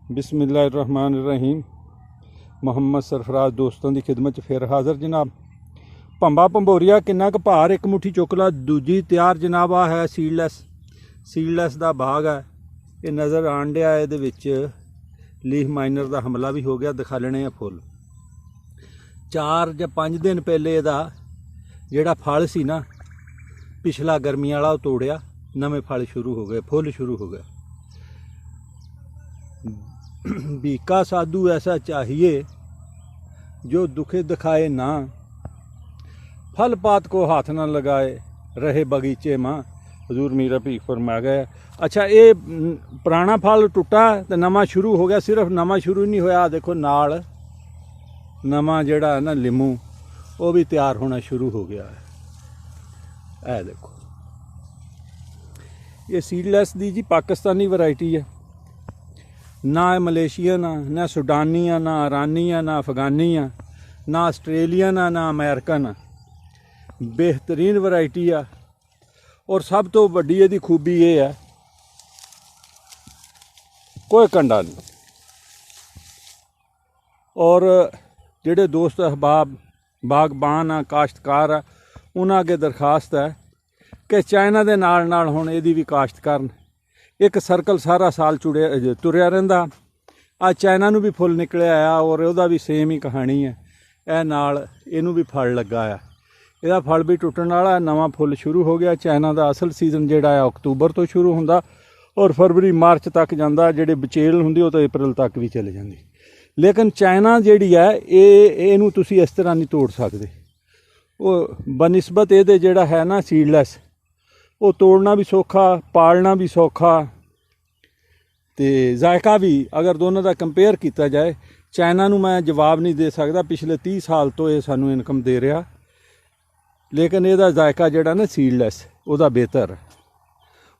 बिस्मिल्लाहिर्रहमानिर्रहीम। मुहम्मद सरफराज दोस्तों की खिदमत फिर हाज़र जनाब। भंबा भंबोरिया किन्ना क भार एक मुट्ठी चुक ला, दूजी तैयार जनाब। आ है सीडलैस का भाग है, ये नज़र आन दिया। ये लीफ माइनर का हमला भी हो गया। दिखा लेने हैं फुल। 4 या 5 दिन पहले इहदा जिहड़ा फल सी ना पिछला गर्मी वाला वो तोड़िया, नवे फल शुरू हो गए, फुल शुरू हो गए। बीका साधु ऐसा चाहिए जो दुखे दिखाए ना, फल पात को हाथ ना लगाए, रहे बगीचे माँ। हजूर मीरा भीख फरमा गया। अच्छा, ये पुराना फल टुटा तो नवा शुरू हो गया। सिर्फ नवा शुरू नहीं होया, देखो नाल नवा जिहड़ा है ना लिमू वो भी तैयार होना शुरू हो गया है। देखो ये सीडलैस दी जी पाकिस्तानी वैरायटी है। ना मलेशियन आ, ना सुडानी आ, ना ईरानी आ, ना अफगानी आ, ना आस्ट्रेलियन आ, ना अमेरिकन आ। बेहतरीन वैरायटी आ। और सब तो वड्डी इहदी खूबी ये है, कोई कंडा नहीं। और जिहड़े दोस्त अहबाब बागबान आ, काश्तकार आ, उन्हां अगे दरखास्त है कि चाइना दे नाल नाल हुण इहदी भी काश्त करन। एक सर्कल सारा साल तुरिया रहिंदा। आ चाइना नूं भी फुल निकलिया आ और उहदा भी सेम ही कहानी है। यह नाल इहनूं भी फल लगा आ, इहदा फल भी टुटण वाला। नवां फुल शुरू हो गया। चाइना का असल सीजन जिहड़ा है अक्तूबर तो शुरू हुंदा और फरवरी मार्च तक जांदा। जिहड़ी बचेल हुंदी वो तो अप्रैल तक भी चले जांदी। लेकिन चाइना जिहड़ी है इहनूं तुसीं इस तरह नहीं तोड़ सकदे। वो बनिस्बत इहदे जिहड़ा है ना सीडलैस, वो तोड़ना भी सौखा, पालना भी सौखा, तो जायका भी। अगर दोनों का कंपेयर किया जाए, चाइना नूं मैं जवाब नहीं दे सकता। पिछले 30 साल तो ये सानूं इनकम दे रहा, लेकिन यदा जायका जिहड़ा ना सीडलैस वह बेहतर है।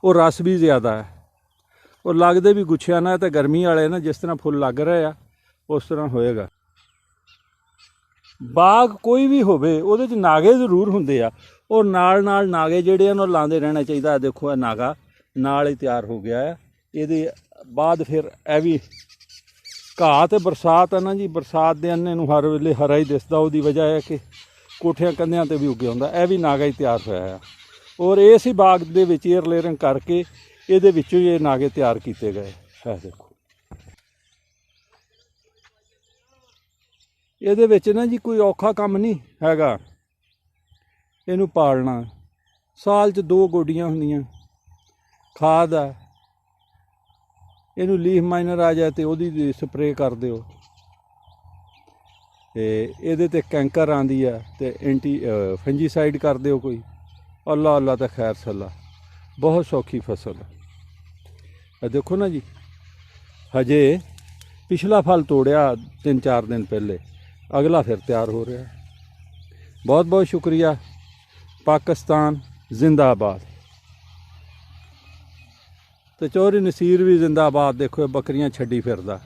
और रस भी ज़्यादा है और लगते भी गुच्छिया ना। तो गर्मी वाले ना जिस तरह फुल लग रहे हैं उस तरह होएगा। बाग कोई भी होवे उहदे च नागे जरूर हुंदे आ और नाल नागे जिहड़े उन्होंने लांदे रहना चाहिए। देखो यह नागा नाल ही तैयार हो गया है। ये बाद फिर यह भी घाह तो बरसात है ना जी, बरसात के अन्ने नूं हर वेले हरा ही दिसदा। उसकी वजह है कि कोठियां कंधियां ते भी उगे आउंदा। यह भी नागा ही तैयार होया है और इस ही बाग दे विच एयर लेयरिंग करके इहदे विचों ये नागे तैयार किए गए है। देखो ਇਹਦੇ ਵਿੱਚ ना जी कोई औखा काम नहीं हैगा ਇਹਨੂੰ पालना। साल 'ਚ 2 गोडियां ਹੁੰਦੀਆਂ। खाद है, ਇਹਨੂੰ लीफ माइनर आ जाए तो ਉਹਦੀ स्प्रे कर ਦਿਓ। ਇਹਦੇ ਤੇ कैंकर आँदी है तो एंटी फंजीसाइड कर ਦਿਓ कोई। अल्लाह अल्लाह तो खैर सला, बहुत सौखी फसल है। देखो ना जी, हजे पिछला फल तोड़िया 3-4 दिन पहले, अगला फिर तैयार हो रहा है। बहुत बहुत शुक्रिया। पाकिस्तान जिंदाबाद। तो चौधरी नसीर भी जिंदाबाद। देखो बकरियां छड्डी फिरदा।